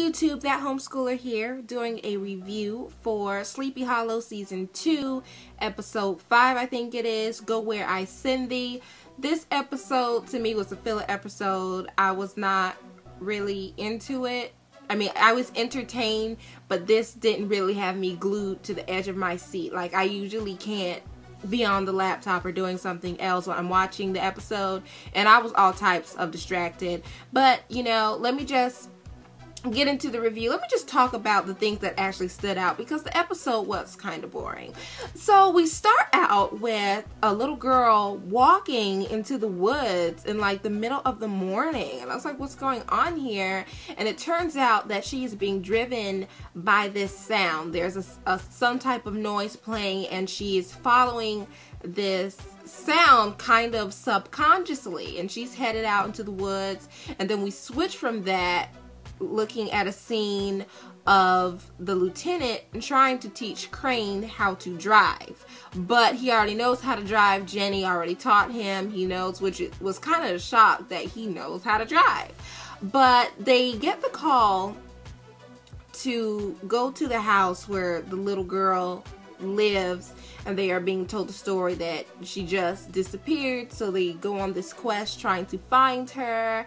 YouTube, That Homeschooler here, doing a review for Sleepy Hollow Season 2, Episode 5, I think it is, Go Where I Send Thee. This episode, to me, was a filler episode. I was not really into it. I mean, I was entertained, but this didn't really have me glued to the edge of my seat. Like, I usually can't be on the laptop or doing something else while I'm watching the episode, and I was all types of distracted. But, you know, let me just get into the review. Let me just talk about the things that actually stood out, because the episode was kind of boring. So we start out with a little girl walking into the woods in like the middle of the morning, and I was like, what's going on here? And it turns out that she's being driven by this sound. There's some type of noise playing, and she is following this sound kind of subconsciously, and she's headed out into the woods. And then we switch from that, looking at a scene of the lieutenant trying to teach Crane how to drive, but he already knows how to drive. Jenny already taught him. He knows, which was kind of a shock that he knows how to drive. But they get the call to go to the house where the little girl lives, and they are being told the story that she just disappeared. So they go on this quest trying to find her.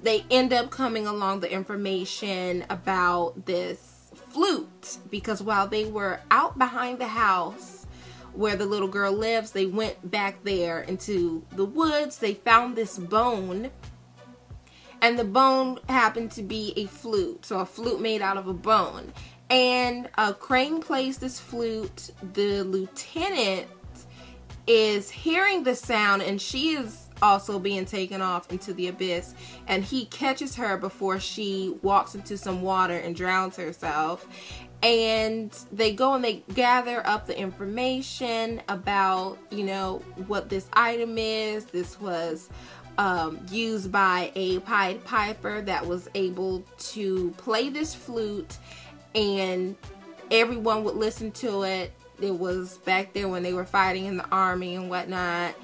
They end up coming along the information about this flute, because while they were out behind the house where the little girl lives, they went back there into the woods. They found this bone, and the bone happened to be a flute. So a flute made out of a bone. And Crane plays this flute. The lieutenant is hearing the sound, and she is also being taken off into the abyss. And he catches her before she walks into some water and drowns herself. And they go and they gather up the information about, you know, what this item is. This was used by a Pied Piper that was able to play this flute, and everyone would listen to it. It was back there when they were fighting in the army and whatnot,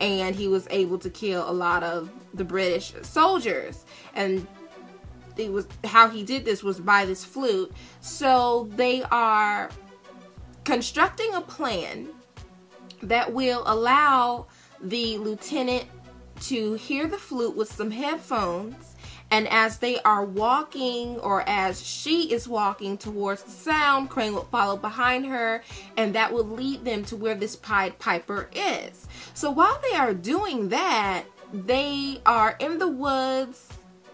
and he was able to kill a lot of the British soldiers. And it was how he did this was by this flute. So they are constructing a plan that will allow the lieutenant to hear the flute with some headphones. And as they are walking, or as she is walking towards the sound, Crane will follow behind her, and that will lead them to where this Pied Piper is. So while they are doing that, they are in the woods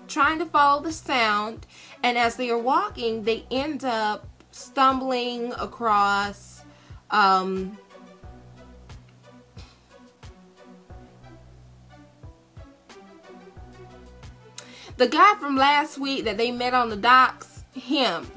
trying to follow the sound, and as they are walking, they end up stumbling across the guy from last week that they met on the docks.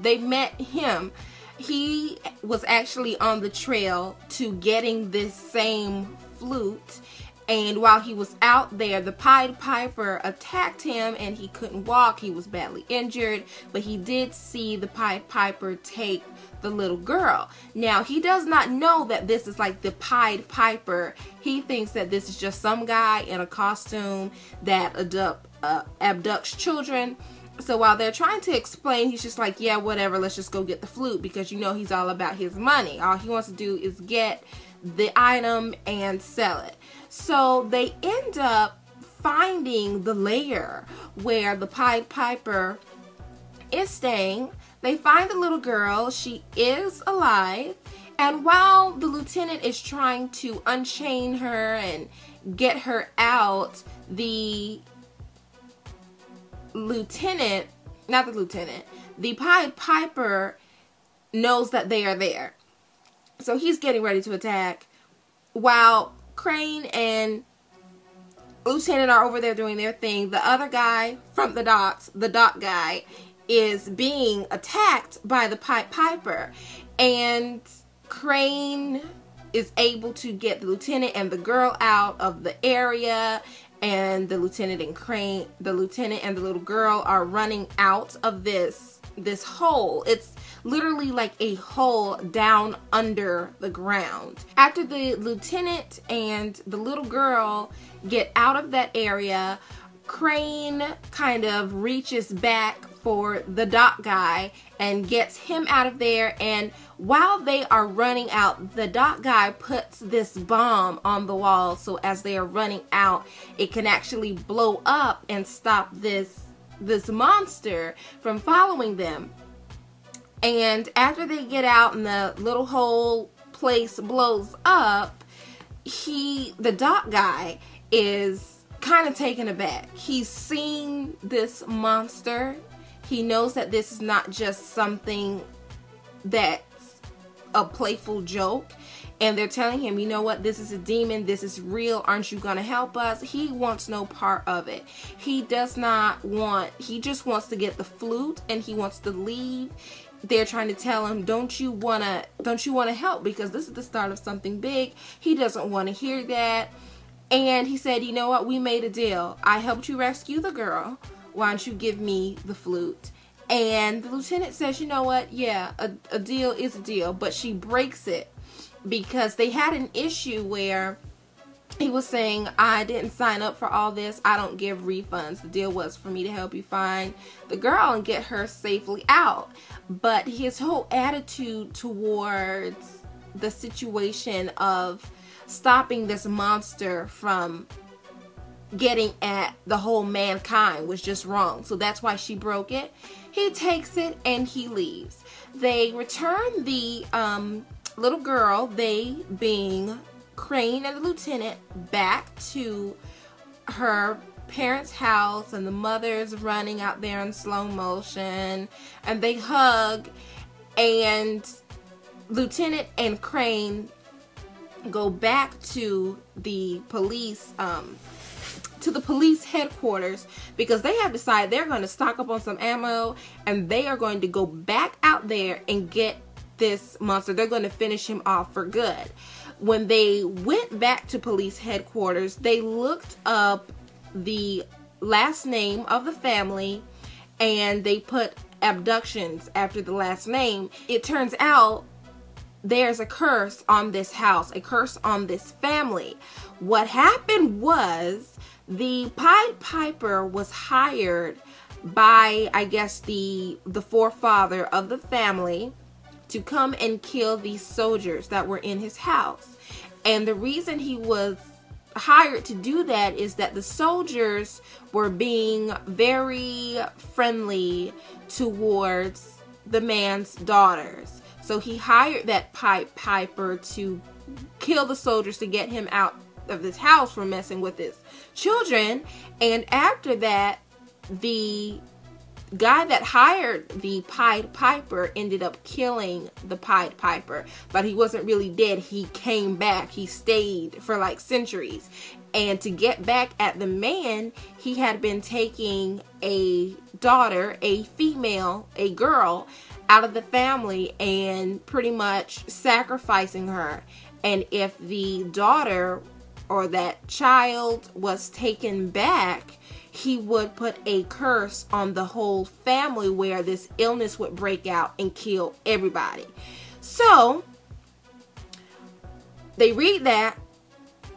They met him. He was actually on the trail to getting this same flute. And while he was out there, the Pied Piper attacked him, and he couldn't walk. He was badly injured, but he did see the Pied Piper take the little girl. Now, he does not know that this is like the Pied Piper. He thinks that this is just some guy in a costume that abducts children. So while they're trying to explain, he's just like, yeah, whatever, let's just go get the flute, because you know he's all about his money. All he wants to do is get the item and sell it. So they end up finding the lair where the Pied Piper is staying. They find the little girl. She is alive. And while the lieutenant is trying to unchain her and get her out, the Pied Piper knows that they are there. So he's getting ready to attack, while Crane and Lieutenant are over there doing their thing. The other guy from the docks, the dock guy, is being attacked by the Pied Piper, and Crane is able to get the lieutenant and the girl out of the area, and the lieutenant and the little girl are running out of this hole. It's literally like a hole down under the ground. After the lieutenant and the little girl get out of that area, Crane kind of reaches back for the dock guy and gets him out of there. And while they are running out, the dock guy puts this bomb on the wall, so as they are running out, it can actually blow up and stop this monster from following them. And after they get out and the little whole place blows up, the dock guy is kind of taken aback. He's seen this monster. He knows that this is not just something that's a playful joke. And they're telling him, you know what, this is a demon, this is real, aren't you gonna help us? He wants no part of it. He just wants to get the flute and he wants to leave. They're trying to tell him, don't you wanna help, because this is the start of something big. He doesn't want to hear that. And he said, you know what, we made a deal. I helped you rescue the girl. Why don't you give me the flute? And the lieutenant says, you know what, yeah, a deal is a deal, but she breaks it because they had an issue where he was saying, I didn't sign up for all this. I don't give refunds. The deal was for me to help you find the girl and get her safely out. But his whole attitude towards the situation of stopping this monster from getting at the whole mankind was just wrong. So that's why she broke it. He takes it and he leaves. They return the little girl, they being Crane and the lieutenant, back to her parents' house, and the mother's running out there in slow motion, and they hug, and Lieutenant and Crane go back to the police headquarters because they have decided they're going to stock up on some ammo and they are going to go back out there and get this monster. They're going to finish him off for good. When they went back to police headquarters, they looked up the last name of the family and they put abductions after the last name. It turns out there's a curse on this house, a curse on this family. What happened was the Pied Piper was hired by, I guess, the forefather of the family to come and kill these soldiers that were in his house. And the reason he was hired to do that is that the soldiers were being very friendly towards the man's daughters. So he hired that Pied Piper to kill the soldiers to get him out of this house for messing with his children. And after that, the guy that hired the Pied Piper ended up killing the Pied Piper, but he wasn't really dead. He came back. He stayed for like centuries. And to get back at the man, he had been taking a daughter, a female, a girl, out of the family and pretty much sacrificing her. And if the daughter or that child was taken back, he would put a curse on the whole family where this illness would break out and kill everybody. So they read that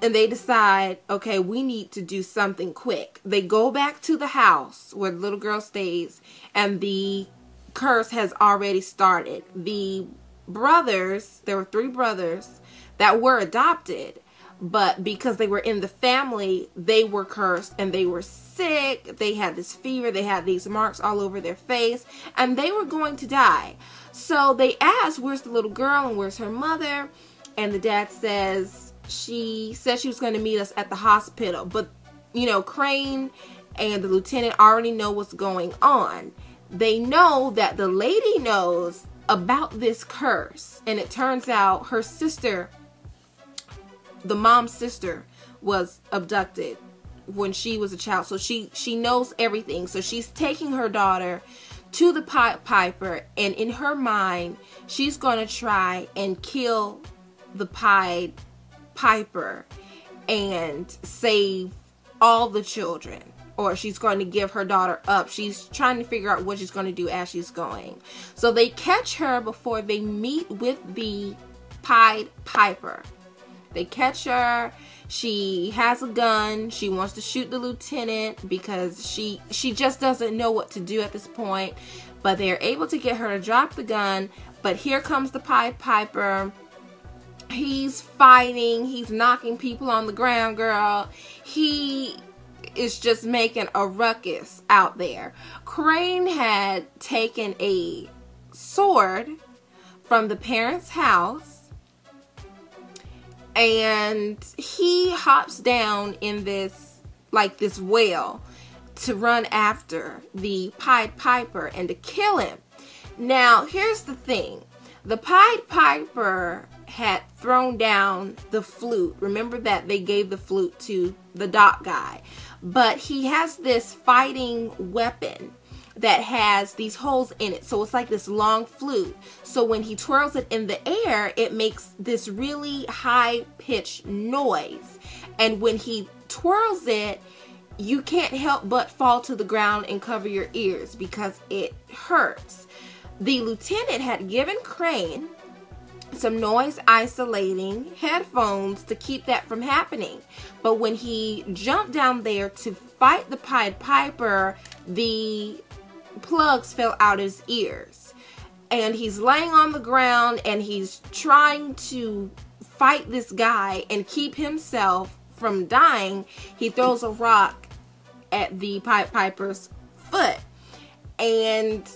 and they decide, okay, we need to do something quick. They go back to the house where the little girl stays and the curse has already started. The brothers, there were 3 brothers that were adopted, but because they were in the family, they were cursed and they were sick. They had this fever. They had these marks all over their face and they were going to die. So they asked, where's the little girl and where's her mother? And the dad says, she said she was going to meet us at the hospital. But, you know, Crane and the lieutenant already know what's going on. They know that the lady knows about this curse. And it turns out her sister, the mom's sister, was abducted when she was a child. So she knows everything. So she's taking her daughter to the Pied Piper, and in her mind, she's going to try and kill the Pied Piper and save all the children. Or she's going to give her daughter up. She's trying to figure out what she's going to do as she's going. So they catch her before they meet with the Pied Piper. They catch her. She has a gun. She wants to shoot the lieutenant because she just doesn't know what to do at this point. But they're able to get her to drop the gun. But here comes the Pied Piper. He's fighting. He's knocking people on the ground, girl. He is just making a ruckus out there. Crane had taken a sword from the parents' house, and he hops down in this well to run after the Pied Piper and to kill him. Now, here's the thing. The Pied Piper had thrown down the flute. Remember that they gave the flute to the dock guy. But he has this fighting weapon that has these holes in it. So it's like this long flute. So when he twirls it in the air, it makes this really high-pitched noise. And when he twirls it, you can't help but fall to the ground and cover your ears because it hurts. The lieutenant had given Crane some noise isolating headphones to keep that from happening. But when he jumped down there to fight the Pied Piper, the plugs fell out his ears. And he's laying on the ground and he's trying to fight this guy and keep himself from dying. He throws a rock at the Pied Piper's foot. And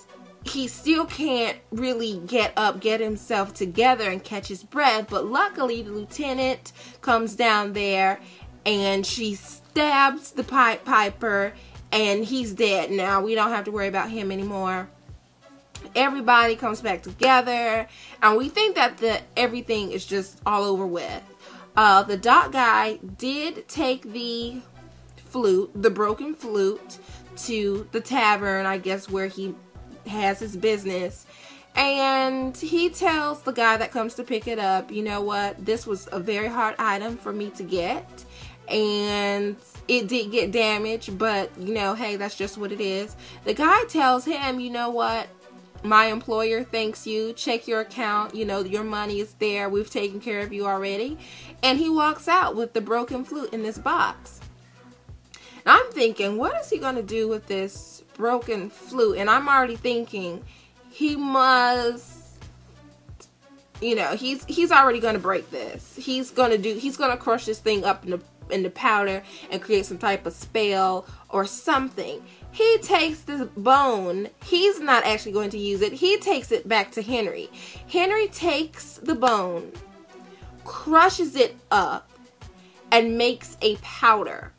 he still can't really get up, get himself together and catch his breath. But luckily, the lieutenant comes down there and she stabs the Pied Piper and he's dead. Now, we don't have to worry about him anymore. Everybody comes back together and we think that everything is just all over with. The dock guy did take the flute, the broken flute, to the tavern, I guess, where he has his business, and he tells the guy that comes to pick it up, you know what, this was a very hard item for me to get and it did get damaged, but you know, hey, that's just what it is. The guy tells him, you know what, my employer thanks you, check your account, you know, your money is there, we've taken care of you already. And he walks out with the broken flute in this box. Now I'm thinking, what is he going to do with this broken flute? And I'm already thinking he must, you know, he's already going to break this. He's going to crush this thing up into powder and create some type of spell or something. He takes this bone. He's not actually going to use it. He takes it back to Henry. Henry takes the bone, crushes it up, and makes a powder.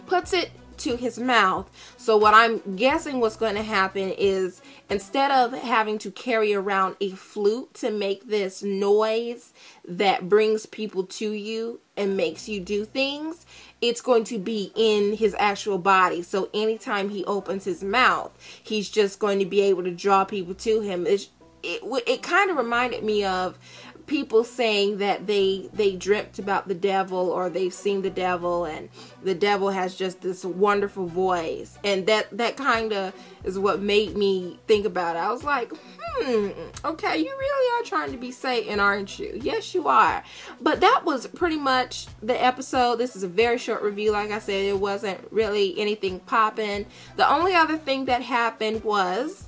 Puts it to his mouth. So what I'm guessing what's going to happen is, instead of having to carry around a flute to make this noise that brings people to you and makes you do things, it's going to be in his actual body. So anytime he opens his mouth, he's just going to be able to draw people to him. It kind of reminded me of people saying that they dreamt about the devil, or they've seen the devil, and the devil has just this wonderful voice, and that kind of is what made me think about it. I was like, okay, you really are trying to be Satan, aren't you? Yes, you are. But that was pretty much the episode. This is a very short review. Like I said, it wasn't really anything popping. The only other thing that happened was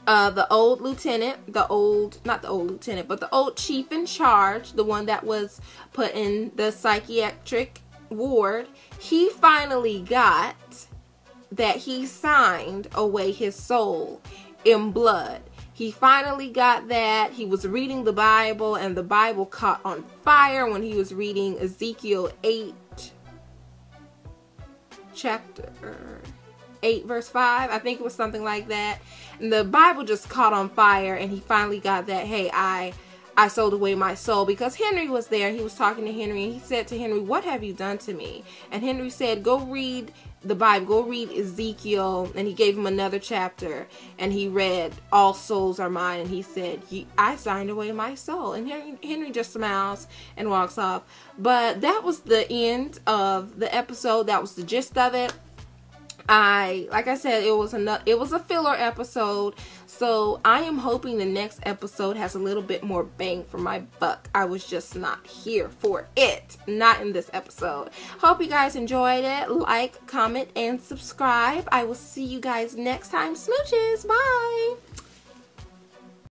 the old lieutenant, the old chief in charge, the one that was put in the psychiatric ward, he finally got that he signed away his soul in blood. He finally got that. He was reading the Bible, and the Bible caught on fire when he was reading Ezekiel 8, chapter 8 verse 5. I think it was something like that. And the Bible just caught on fire, and he finally got that, hey, I sold away my soul, because Henry was there and he was talking to Henry, and he said to Henry, what have you done to me? And Henry said, go read the Bible, go read Ezekiel. And he gave him another chapter, and he read, all souls are mine, and he said, I signed away my soul. And Henry just smiles and walks off. But that was the end of the episode. That was the gist of it. like I said, it was a filler episode, so I am hoping the next episode has a little bit more bang for my buck. I was just not here for it, not in this episode. Hope you guys enjoyed it. Like, comment, and subscribe. I will see you guys next time. Smooches, bye.